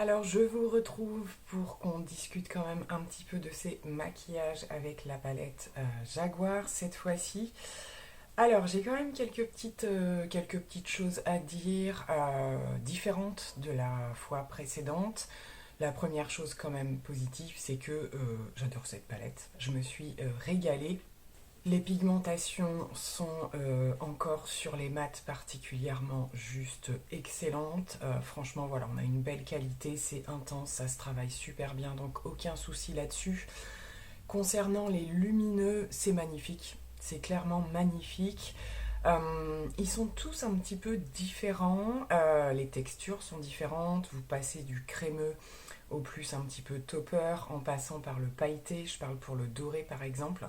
Alors je vous retrouve pour qu'on discute quand même un petit peu de ces maquillages avec la palette Jaguar cette fois-ci. Alors j'ai quand même quelques petites choses à dire différentes de la fois précédente. La première chose quand même positive, c'est que j'adore cette palette. Je me suis régalée. Les pigmentations sont encore sur les mats particulièrement juste excellentes. Franchement, voilà, on a une belle qualité, c'est intense, ça se travaille super bien, donc aucun souci là-dessus. Concernant les lumineux, c'est magnifique, c'est clairement magnifique. Ils sont tous un petit peu différents, les textures sont différentes, vous passez du crémeux au plus un petit peu topper en passant par le pailleté, je parle pour le doré par exemple.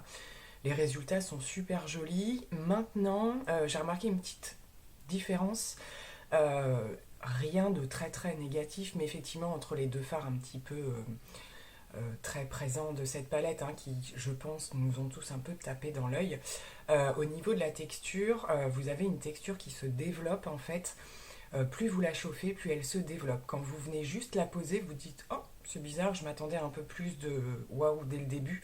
Les résultats sont super jolis. Maintenant, j'ai remarqué une petite différence. Rien de très très négatif, mais effectivement entre les deux fards un petit peu très présents de cette palette, hein, qui je pense nous ont tous un peu tapé dans l'œil. Au niveau de la texture, vous avez une texture qui se développe en fait. Plus vous la chauffez, plus elle se développe. Quand vous venez juste la poser, vous dites oh c'est bizarre, je m'attendais à un peu plus de waouh dès le début.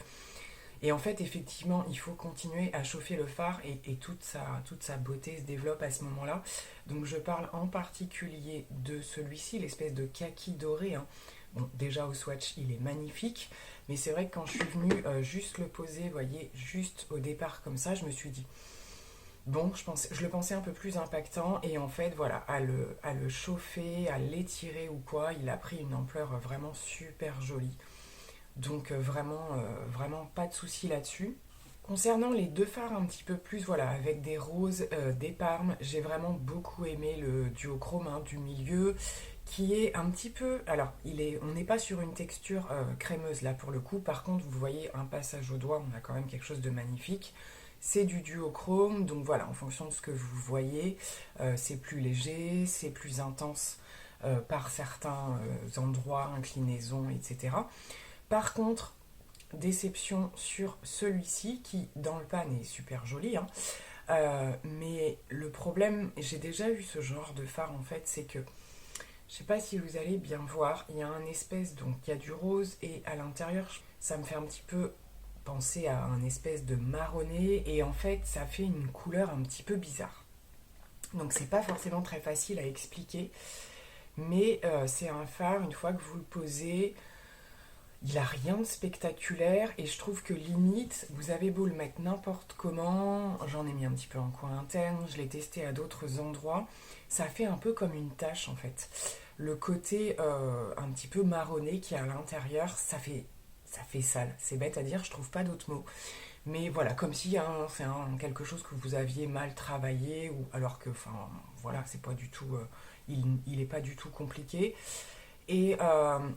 Et en fait, effectivement, il faut continuer à chauffer le fard et toute sa beauté se développe à ce moment-là. Donc je parle en particulier de celui-ci, l'espèce de kaki doré, hein. Bon, déjà au swatch, il est magnifique. Mais c'est vrai que quand je suis venue juste le poser, vous voyez, juste au départ comme ça, je me suis dit, bon, je le pensais un peu plus impactant. Et en fait, voilà, à le chauffer, à l'étirer ou quoi, il a pris une ampleur vraiment super jolie. Donc vraiment pas de souci là-dessus. Concernant les deux fards un petit peu plus, voilà, avec des roses d'épargne, j'ai vraiment beaucoup aimé le duochrome hein, du milieu, qui est un petit peu... Alors, on n'est pas sur une texture crémeuse là pour le coup, par contre, vous voyez un passage au doigt, on a quand même quelque chose de magnifique. C'est du duochrome, donc voilà, en fonction de ce que vous voyez, c'est plus léger, c'est plus intense par certains endroits, inclinaisons, etc. Par contre, déception sur celui-ci qui, dans le pan, est super joli. Hein. Mais le problème, j'ai déjà eu ce genre de fard en fait, c'est que je sais pas si vous allez bien voir, il y a un espèce, donc il y a du rose et à l'intérieur, ça me fait un petit peu penser à un espèce de marronné et en fait, ça fait une couleur un petit peu bizarre. Donc c'est pas forcément très facile à expliquer, mais c'est un fard, une fois que vous le posez, il a rien de spectaculaire et je trouve que limite, vous avez beau le mettre n'importe comment, j'en ai mis un petit peu en coin interne, je l'ai testé à d'autres endroits, ça fait un peu comme une tache en fait. Le côté un petit peu marronné qui est à l'intérieur, ça fait sale. C'est bête à dire, je trouve pas d'autres mots. Mais voilà, comme si hein, c'est quelque chose que vous aviez mal travaillé, ou alors que, enfin, voilà, c'est pas du tout, il est pas du tout compliqué. Et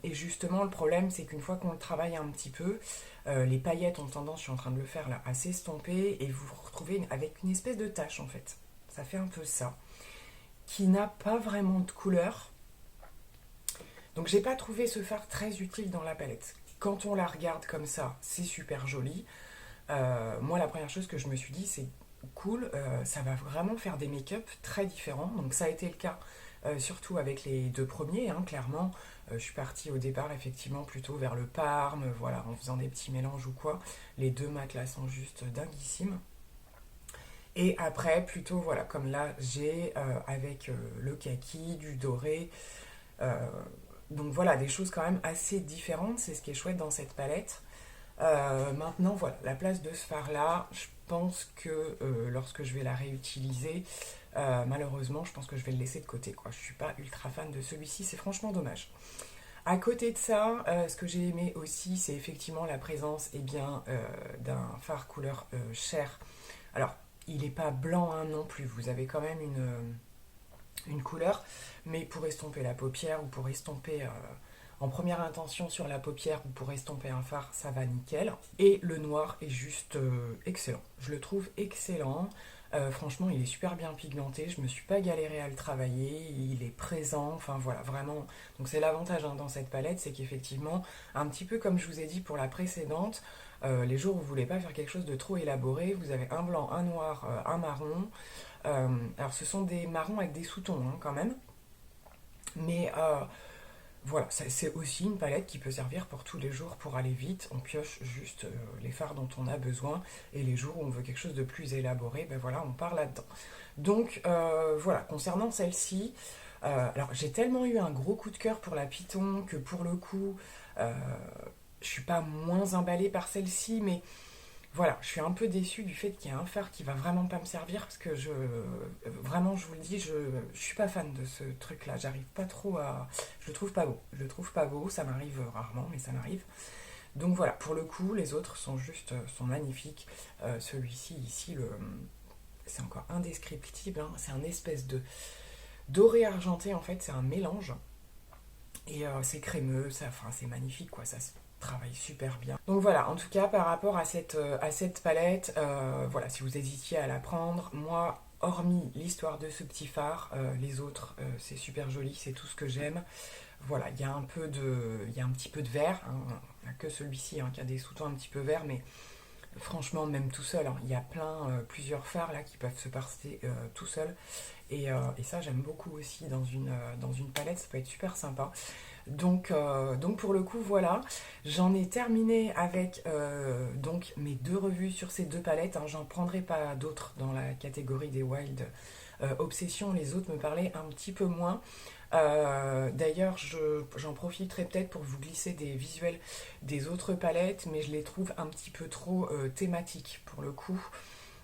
justement, le problème, c'est qu'une fois qu'on le travaille un petit peu, les paillettes ont tendance, je suis en train de le faire là, à s'estomper et vous vous retrouvez avec une espèce de tache en fait. Ça fait un peu ça, qui n'a pas vraiment de couleur. Donc j'ai pas trouvé ce fard très utile dans la palette. Quand on la regarde comme ça, c'est super joli. Moi, la première chose que je me suis dit, c'est cool, ça va vraiment faire des make-up très différents. Donc ça a été le cas surtout avec les deux premiers, hein, clairement. Je suis partie au départ effectivement plutôt vers le Parme, voilà, en faisant des petits mélanges ou quoi. Les deux mats là sont juste dinguissimes. Et après, plutôt, voilà, comme là, j'ai avec le kaki, du doré. euh, donc voilà, des choses quand même assez différentes, c'est ce qui est chouette dans cette palette. Maintenant, voilà, la place de ce fard-là, je pense que lorsque je vais la réutiliser, malheureusement, je pense que je vais le laisser de côté, quoi. Je suis pas ultra fan de celui-ci, c'est franchement dommage. À côté de ça, ce que j'ai aimé aussi, c'est effectivement la présence eh bien, d'un fard couleur chair. Alors, il n'est pas blanc hein, non plus, vous avez quand même une couleur, mais pour estomper la paupière ou pour estomper en première intention sur la paupière ou pour estomper un fard, ça va nickel. Et le noir est juste excellent. Je le trouve excellent. Franchement, il est super bien pigmenté. Je me suis pas galéré à le travailler. Il est présent. Enfin voilà, vraiment. Donc c'est l'avantage hein, dans cette palette, c'est qu'effectivement, un petit peu comme je vous ai dit pour la précédente, les jours où vous voulez pas faire quelque chose de trop élaboré, vous avez un blanc, un noir, un marron. Alors ce sont des marrons avec des sous-tons hein, quand même. Mais voilà, c'est aussi une palette qui peut servir pour tous les jours pour aller vite. On pioche juste les fards dont on a besoin et les jours où on veut quelque chose de plus élaboré, ben voilà, on part là-dedans. Donc voilà, concernant celle-ci, alors j'ai tellement eu un gros coup de cœur pour la Python que pour le coup, euh, je suis pas moins emballée par celle-ci, mais voilà, je suis un peu déçue du fait qu'il y ait un fard qui va vraiment pas me servir parce que vraiment, je vous le dis, je suis pas fan de ce truc-là. J'arrive pas trop à, je le trouve pas beau. Je le trouve pas beau. Ça m'arrive rarement, mais ça m'arrive. Donc voilà, pour le coup, les autres sont juste, sont magnifiques. Celui-ci ici, c'est encore indescriptible. Hein. C'est un espèce de doré argenté en fait. C'est un mélange et c'est crémeux. Enfin, c'est magnifique quoi. Ça se travaille super bien. Donc voilà, en tout cas par rapport à cette palette, voilà, si vous hésitiez à la prendre, moi, hormis l'histoire de ce petit phare, les autres, c'est super joli, c'est tout ce que j'aime. Voilà, il y a un petit peu de vert, hein, il n'y a que celui-ci hein, qui a des sous-tons un petit peu verts, mais franchement, même tout seul, hein, il y a plusieurs fards là qui peuvent se passer tout seul. Et ça, j'aime beaucoup aussi dans une palette, ça peut être super sympa. Donc pour le coup, voilà, j'en ai terminé avec donc mes deux revues sur ces deux palettes. Hein. J'en prendrai pas d'autres dans la catégorie des Wild Obsession. Les autres me parlaient un petit peu moins. D'ailleurs, j'en profiterai peut-être pour vous glisser des visuels des autres palettes, mais je les trouve un petit peu trop thématiques pour le coup.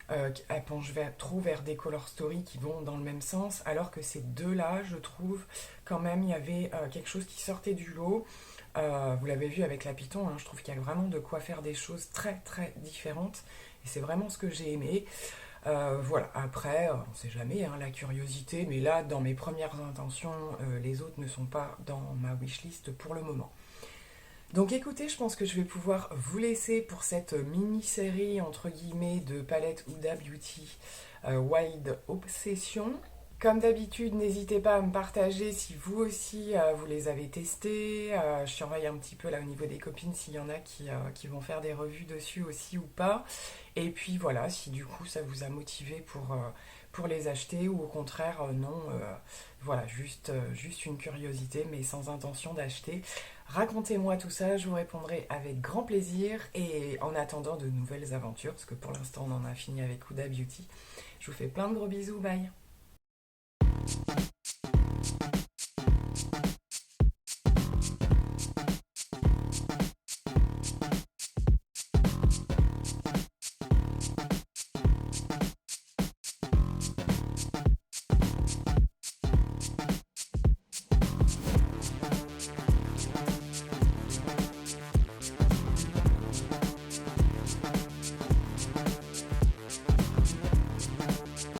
Elle penche trop vers des color stories qui vont dans le même sens, alors que ces deux-là, je trouve, quand même, il y avait quelque chose qui sortait du lot. Vous l'avez vu avec la Python, hein, je trouve qu'il y a vraiment de quoi faire des choses très très différentes, et c'est vraiment ce que j'ai aimé. Voilà, après, on ne sait jamais, hein, la curiosité, mais là, dans mes premières intentions, les autres ne sont pas dans ma wishlist pour le moment. Donc écoutez, je pense que je vais pouvoir vous laisser pour cette mini-série entre guillemets de palette Huda Beauty Wild Obsession. Comme d'habitude, n'hésitez pas à me partager si vous aussi vous les avez testés. Je surveille un petit peu là au niveau des copines s'il y en a qui vont faire des revues dessus aussi ou pas. Et puis voilà, si du coup ça vous a motivé pour les acheter ou au contraire non, voilà, juste une curiosité mais sans intention d'acheter. Racontez-moi tout ça, je vous répondrai avec grand plaisir et en attendant de nouvelles aventures, parce que pour l'instant on en a fini avec Huda Beauty. Je vous fais plein de gros bisous, bye.